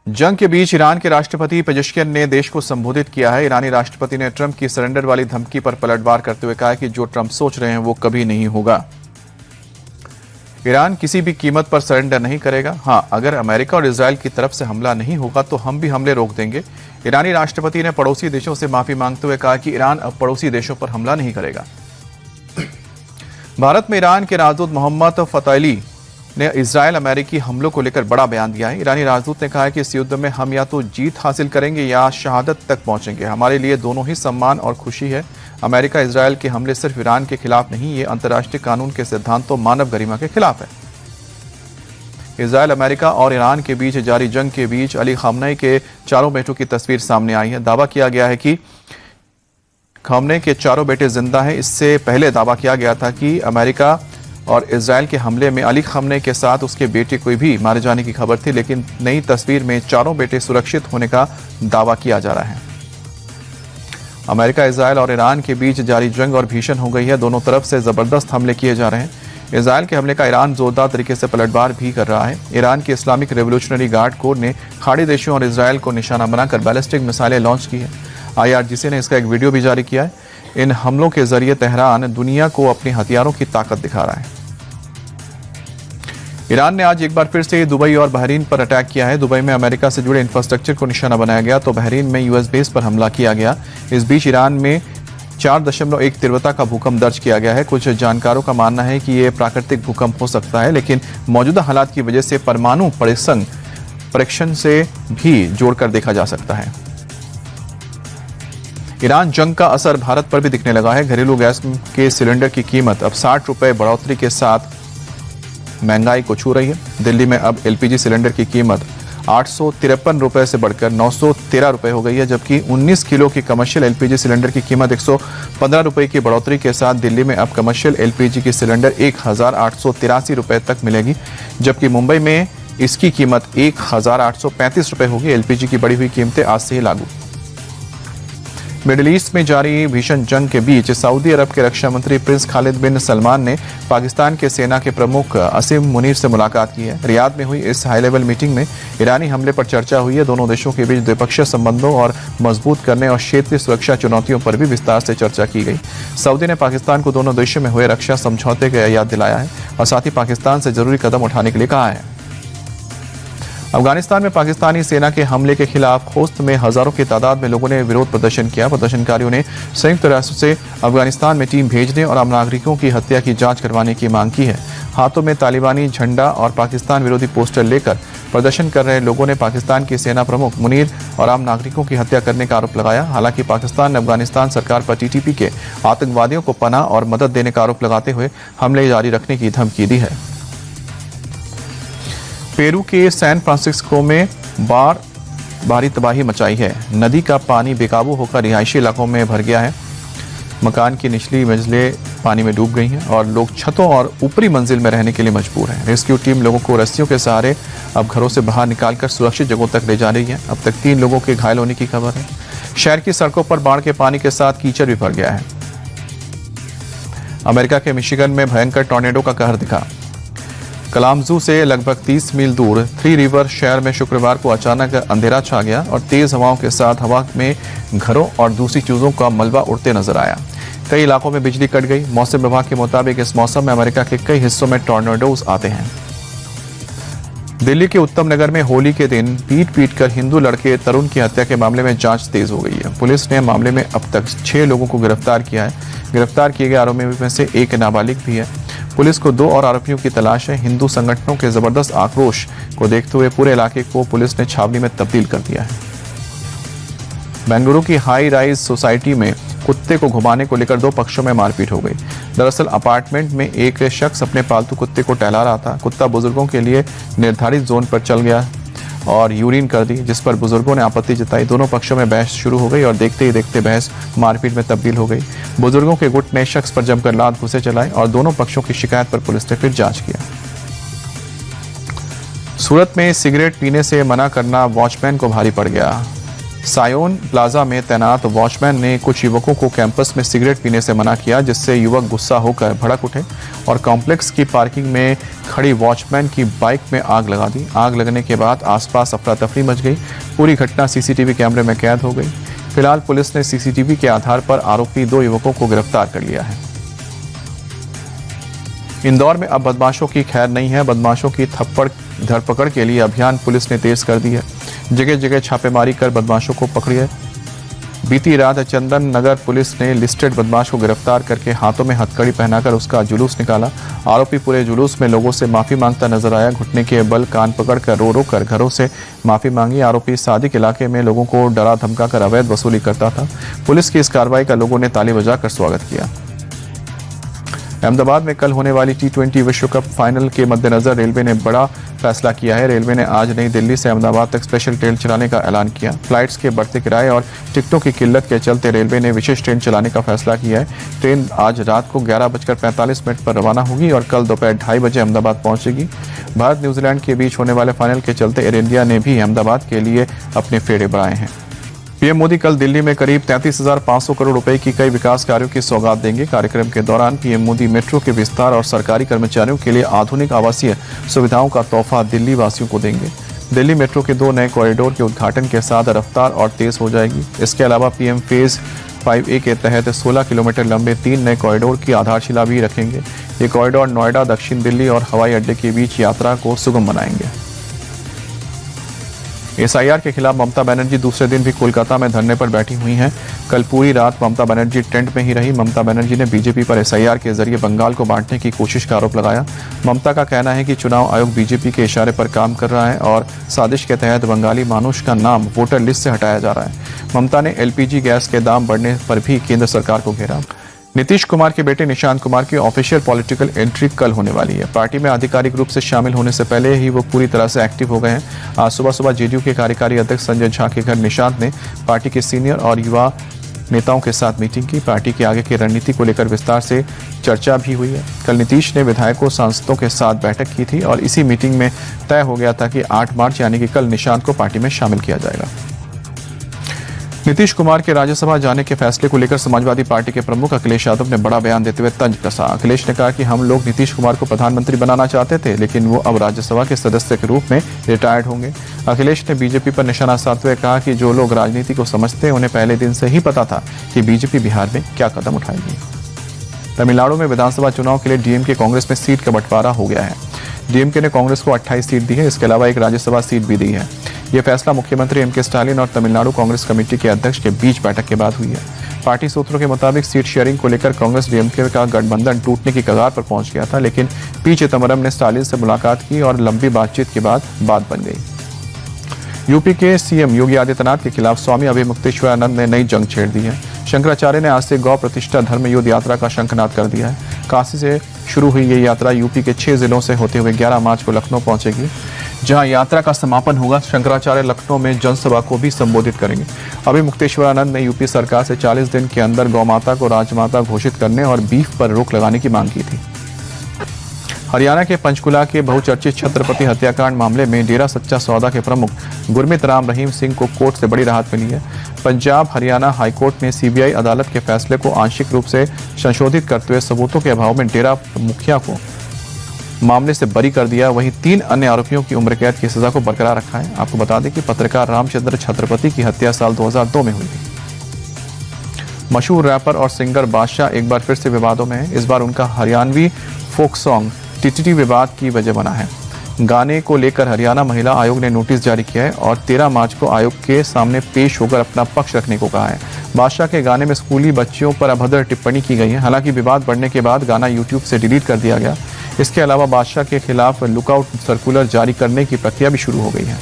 जंग के बीच ईरान के राष्ट्रपति पेजेश्कियन ने देश को संबोधित किया है। ईरानी राष्ट्रपति ने ट्रंप की सरेंडर वाली धमकी पर पलटवार करते हुए कहा कि जो ट्रंप सोच रहे हैं वो कभी नहीं होगा। ईरान किसी भी कीमत पर सरेंडर नहीं करेगा। हां, अगर अमेरिका और इजरायल की तरफ से हमला नहीं होगा तो हम भी हमले रोक देंगे। ईरानी राष्ट्रपति ने पड़ोसी देशों से माफी मांगते हुए कहा कि ईरान अब पड़ोसी देशों पर हमला नहीं करेगा। भारत में ईरान के राजदूत मोहम्मद फतैली ने इजरायल अमेरिकी हमलों को लेकर बड़ा बयान दिया है। ईरानी राजदूत ने कहा है कि इस युद्ध में हम या तो जीत हासिल करेंगे या शहादत तक पहुंचेंगे। हमारे लिए दोनों ही सम्मान और खुशी है। अमेरिका इजरायल के हमले सिर्फ ईरान के खिलाफ नहीं, ये अंतर्राष्ट्रीय कानून के सिद्धांतों, मानव गरिमा के खिलाफ है। इजरायल, अमेरिका और ईरान के बीच जारी जंग के बीच अली खामनेई के चारों बेटों की तस्वीर सामने आई है। दावा किया गया है कि खामनेई के चारों बेटे जिंदा हैं। इससे पहले दावा किया गया था कि अमेरिका और इजरायल के हमले में अली खामनेई के साथ उसके बेटे कोई भी मारे जाने की खबर थी, लेकिन नई तस्वीर में चारों बेटे सुरक्षित होने का दावा किया जा रहा है। अमेरिका, इजरायल और ईरान के बीच जारी जंग और भीषण हो गई है। दोनों तरफ से जबरदस्त हमले किए जा रहे हैं। इजरायल के हमले का ईरान जोरदार तरीके से पलटवार भी कर रहा है। ईरान की इस्लामिक रेवोल्यूशनरी गार्ड कोर ने खाड़ी देशों और इजरायल को निशाना बनाकर बैलिस्टिक मिसाइलें लॉन्च की है। IRGC ने इसका एक वीडियो भी जारी किया है। इन हमलों के जरिए तेहरान दुनिया को अपने हथियारों की ताकत दिखा रहा है। ईरान ने आज एक बार फिर से दुबई और बहरीन पर अटैक किया है। दुबई में अमेरिका से जुड़े इंफ्रास्ट्रक्चर को निशाना बनाया गया तो बहरीन में US बेस पर हमला किया गया। इस बीच ईरान में 4.1 तीव्रता का भूकंप दर्ज किया गया है। कुछ जानकारों का मानना है कि यह प्राकृतिक भूकंप हो सकता है, लेकिन मौजूदा हालात की वजह से परमाणु परीक्षण से भी जोड़कर देखा जा सकता है। ईरान जंग का असर भारत पर भी दिखने लगा है। घरेलू गैस के सिलेंडर की कीमत अब 60 रुपए बढ़ोतरी के साथ महंगाई को छू रही है। दिल्ली में अब LPG सिलेंडर की कीमत 853 रुपए से बढ़कर 913 रुपए हो गई है, जबकि 19 किलो की कमर्शियल LPG सिलेंडर की कीमत 115 रुपए की बढ़ोतरी के साथ दिल्ली में अब कमर्शियल LPG की सिलेंडर 1883 रुपए तक मिलेगी, जबकि मुंबई में इसकी कीमत 1835 रुपए होगी। LPG की बढ़ी हुई कीमतें आज से ही लागू। मिडिल ईस्ट में जारी भीषण जंग के बीच सऊदी अरब के रक्षा मंत्री प्रिंस खालिद बिन सलमान ने पाकिस्तान के सेना के प्रमुख असीम मुनीर से मुलाकात की है। रियाद में हुई इस हाई लेवल मीटिंग में ईरानी हमले पर चर्चा हुई है। दोनों देशों के बीच द्विपक्षीय संबंधों और मजबूत करने और क्षेत्रीय सुरक्षा चुनौतियों पर भी विस्तार से चर्चा की गई। सऊदी ने पाकिस्तान को दोनों देशों में हुए रक्षा समझौते की याद दिलाया है और साथ ही पाकिस्तान से जरूरी कदम उठाने के लिए कहा है। अफगानिस्तान में पाकिस्तानी सेना के हमले के खिलाफ खोस्त में हजारों की तादाद में लोगों ने विरोध प्रदर्शन किया। प्रदर्शनकारियों ने संयुक्त राष्ट्र से अफगानिस्तान में टीम भेजने और आम नागरिकों की हत्या की जांच करवाने की मांग की है। हाथों में तालिबानी झंडा और पाकिस्तान विरोधी पोस्टर लेकर प्रदर्शन कर रहे लोगों ने पाकिस्तान की सेना प्रमुख मुनीर और आम नागरिकों की हत्या करने का आरोप लगाया। हालांकि पाकिस्तान ने अफगानिस्तान सरकार पर TTP के आतंकवादियों को पनाह और मदद देने का आरोप लगाते हुए हमले जारी रखने की धमकी दी है। पेरू के सैन फ्रांसिस्को में भारी तबाही मचाई है। नदी का पानी बेकाबू होकर रिहायशी इलाकों में भर गया है। मकान की निचली मंजिलें पानी में डूब गई हैं और लोग छतों और ऊपरी मंजिल में रहने के लिए मजबूर हैं। रेस्क्यू टीम लोगों को रस्सियों के सहारे अब घरों से बाहर निकालकर सुरक्षित जगहों तक ले जा रही है। अब तक 3 लोगों के घायल होने की खबर है। शहर की सड़कों पर बाढ़ के पानी के साथ कीचड़ भी भर गया है। अमेरिका के मिशिगन में भयंकर टॉर्नेडो का कहर दिखा। कलामजू से लगभग 30 मील दूर थ्री रिवर शहर में शुक्रवार को अचानक अंधेरा छा गया और तेज हवाओं के साथ हवा में घरों और दूसरी चीजों का मलबा उड़ते नजर आया। कई इलाकों में बिजली कट गई। मौसम विभाग के मुताबिक इस मौसम में अमेरिका के कई हिस्सों में टॉर्नेडोज आते हैं। दिल्ली के उत्तम नगर में होली के दिन पीट कर हिंदू लड़के तरुण की हत्या के मामले में जांच तेज हो गई है। पुलिस ने मामले में अब तक 6 लोगों को गिरफ्तार किया है। गिरफ्तार किए गए आरोपियों में से एक नाबालिग भी है। पुलिस को 2 और आरोपियों की तलाश है। हिंदू संगठनों के जबरदस्त आक्रोश को देखते हुए पूरे इलाके को पुलिस ने छावनी में तब्दील कर दिया है। बेंगलुरु की हाई राइज सोसाइटी में कुत्ते को घुमाने को लेकर 2 पक्षों में मारपीट हो गई। दरअसल अपार्टमेंट में एक शख्स अपने पालतू कुत्ते को टहला रहा था। कुत्ता बुजुर्गों के लिए निर्धारित जोन पर चल गया और यूरिन कर दी, जिस पर बुजुर्गों ने आपत्ति जताई। दोनों पक्षों में बहस शुरू हो गई और देखते ही देखते बहस मारपीट में तब्दील हो गई। बुजुर्गों के गुट ने शख्स पर जमकर लात घुसे चलाए और दोनों पक्षों की शिकायत पर पुलिस ने फिर जांच किया। सूरत में सिगरेट पीने से मना करना वॉचमैन को भारी पड़ गया। सायोन प्लाजा में तैनात वॉचमैन ने कुछ युवकों को कैंपस में सिगरेट पीने से मना किया, जिससे युवक गुस्सा होकर भड़क उठे और कॉम्प्लेक्स की पार्किंग में खड़ी वॉचमैन की बाइक में आग लगा दी। आग लगने के बाद आसपास अफरा तफरी मच गई। पूरी घटना सीसीटीवी कैमरे में कैद हो गई। फिलहाल पुलिस ने सीसीटीवी के आधार पर आरोपी 2 युवकों को गिरफ्तार कर लिया है। इंदौर में अब बदमाशों की खैर नहीं है। बदमाशों की धरपकड़ के लिए अभियान पुलिस ने तेज कर दी है। जगह जगह छापेमारी कर बदमाशों को पकड़ी है। बीती रात चंदन नगर पुलिस ने लिस्टेड बदमाश को गिरफ्तार करके हाथों में हथकड़ी पहनाकर उसका जुलूस निकाला। आरोपी पूरे जुलूस में लोगों से माफी मांगता नजर आया। घुटने के बल कान पकड़कर रो रो कर घरों से माफी मांगी। आरोपी सादिक इलाके में लोगों को डरा धमकाकर अवैध वसूली करता था। पुलिस की इस कार्रवाई का लोगों ने ताली बजाकर स्वागत किया। अहमदाबाद में कल होने वाली T20 विश्व कप फाइनल के मद्देनजर रेलवे ने बड़ा फैसला किया है। रेलवे ने आज नई दिल्ली से अहमदाबाद तक स्पेशल ट्रेन चलाने का ऐलान किया। फ्लाइट्स के बढ़ते किराए और टिकटों की किल्लत के चलते रेलवे ने विशेष ट्रेन चलाने का फैसला किया है। ट्रेन आज रात को 11:45 पर रवाना होगी और कल दोपहर 2:30 बजे अहमदाबाद पहुंचेगी। भारत न्यूजीलैंड के बीच होने वाले फाइनल के चलते एयर इंडिया ने भी अहमदाबाद के लिए अपने फेरे बढ़ाए हैं। पीएम मोदी कल दिल्ली में करीब 33,500 करोड़ रुपए की कई विकास कार्यों की सौगात देंगे। कार्यक्रम के दौरान पीएम मोदी मेट्रो के विस्तार और सरकारी कर्मचारियों के लिए आधुनिक आवासीय सुविधाओं का तोहफा दिल्ली वासियों को देंगे। दिल्ली मेट्रो के 2 नए कॉरिडोर के उद्घाटन के साथ रफ्तार और तेज हो जाएगी। इसके अलावा पीएम फेज 5A के तहत 16 किलोमीटर लंबे 3 नए कॉरिडोर की आधारशिला भी रखेंगे। ये कॉरिडोर नोएडा, दक्षिण दिल्ली और हवाई अड्डे के बीच यात्रा को सुगम बनाएंगे। SIR के खिलाफ ममता बनर्जी दूसरे दिन भी कोलकाता में धरने पर बैठी हुई हैं। कल पूरी रात ममता बनर्जी टेंट में ही रही। ममता बनर्जी ने बीजेपी पर SIR के जरिए बंगाल को बांटने की कोशिश का आरोप लगाया। ममता का कहना है कि चुनाव आयोग बीजेपी के इशारे पर काम कर रहा है और साजिश के तहत बंगाली मानुष का नाम वोटर लिस्ट से हटाया जा रहा है। ममता ने LPG गैस के दाम बढ़ने पर भी केंद्र सरकार को घेरा। नीतीश कुमार के बेटे निशांत कुमार की ऑफिशियल पॉलिटिकल एंट्री कल होने वाली है। पार्टी में आधिकारिक रूप से शामिल होने से पहले ही वो पूरी तरह से एक्टिव हो गए हैं। आज सुबह JDU के कार्यकारी अध्यक्ष संजय झा के घर निशांत ने पार्टी के सीनियर और युवा नेताओं के साथ मीटिंग की। पार्टी की आगे की रणनीति को लेकर विस्तार से चर्चा भी हुई है। कल नीतीश ने विधायकों सांसदों के साथ बैठक की थी और इसी मीटिंग में तय हो गया था कि 8 मार्च यानी कि कल निशांत को पार्टी में शामिल किया जाएगा। नीतीश कुमार के राज्यसभा जाने के फैसले को लेकर समाजवादी पार्टी के प्रमुख अखिलेश यादव ने बड़ा बयान देते हुए तंज कसा। अखिलेश ने कहा कि हम लोग नीतीश कुमार को प्रधानमंत्री बनाना चाहते थे, लेकिन वो अब राज्यसभा के सदस्य के रूप में रिटायर्ड होंगे। अखिलेश ने बीजेपी पर निशाना साधते हुए कहा कि जो लोग राजनीति को समझते हैं उन्हें पहले दिन से ही पता था कि बीजेपी बिहार में क्या कदम उठाएगी। तमिलनाडु में विधानसभा चुनाव के लिए डीएमके कांग्रेस में सीट का बंटवारा हो गया है। डीएमके ने कांग्रेस को 28 सीट दी है। इसके अलावा एक राज्यसभा सीट भी दी है। यह फैसला मुख्यमंत्री एमके स्टालिन और तमिलनाडु कांग्रेस कमेटी के अध्यक्ष के बीच बैठक के बाद हुई है। पार्टी सूत्रों के मुताबिक सीट शेयरिंग को लेकर कांग्रेस डीएमके का गठबंधन टूटने की कगार पर पहुंच गया था, लेकिन पी चिदंबरम ने स्टालिन से मुलाकात की और लंबी बातचीत के बाद बात बन गई। यूपी के सीएम योगी आदित्यनाथ के खिलाफ स्वामी अभिमुक्तेश्वरानंद ने नई जंग छेड़ दी है। शंकराचार्य ने आज से गौ प्रतिष्ठा धर्म युद्ध यात्रा का शंखनाद कर दिया है। काशी से शुरू हुई ये यात्रा यूपी के 6 जिलों से होते हुए 11 मार्च को लखनऊ पहुंचेगी, जहां यात्रा का समापन होगा। शंकराचार्य लखनऊ में जनसभा को भी संबोधित करेंगे। अभिमुक्तेश्वरानंद ने यूपी सरकार से 40 दिन के अंदर गौमाता को राजमाता घोषित करने और बीफ पर रोक लगाने की मांग की थी। हरियाणा के पंचकुला के बहुचर्चित छत्रपति हत्याकांड मामले में डेरा सच्चा सौदा के प्रमुख गुरमीत राम रहीम सिंह को कोर्ट से बड़ी राहत मिली है। पंजाब हरियाणा हाईकोर्ट ने सीबीआई अदालत के फैसले को आंशिक रूप से संशोधित करते हुए सबूतों के अभाव में डेरा मुखिया को मामले से बरी कर दिया। वहीं 3 अन्य आरोपियों की उम्र कैद की सजा को बरकरार रखा है। आपको बता दें कि पत्रकार रामचंद्र छत्रपति की हत्या साल 2002 में हुई थी। मशहूर रैपर और सिंगर बादशाह एक बार फिर से विवादों में है। इस बार उनका हरियाणवी फोक सॉन्ग टिटिटी विवाद की वजह बना है। गाने को लेकर हरियाणा महिला आयोग ने नोटिस जारी किया है और 13 मार्च को आयोग के सामने पेश होकर अपना पक्ष रखने को कहा है। बादशाह के गाने में स्कूली बच्चियों पर अभद्र टिप्पणी की गई है। हालांकि विवाद बढ़ने के बाद गाना यूट्यूब से डिलीट कर दिया गया। इसके अलावा बादशाह के खिलाफ लुकआउट सर्कुलर जारी करने की प्रक्रिया भी शुरू हो गई है।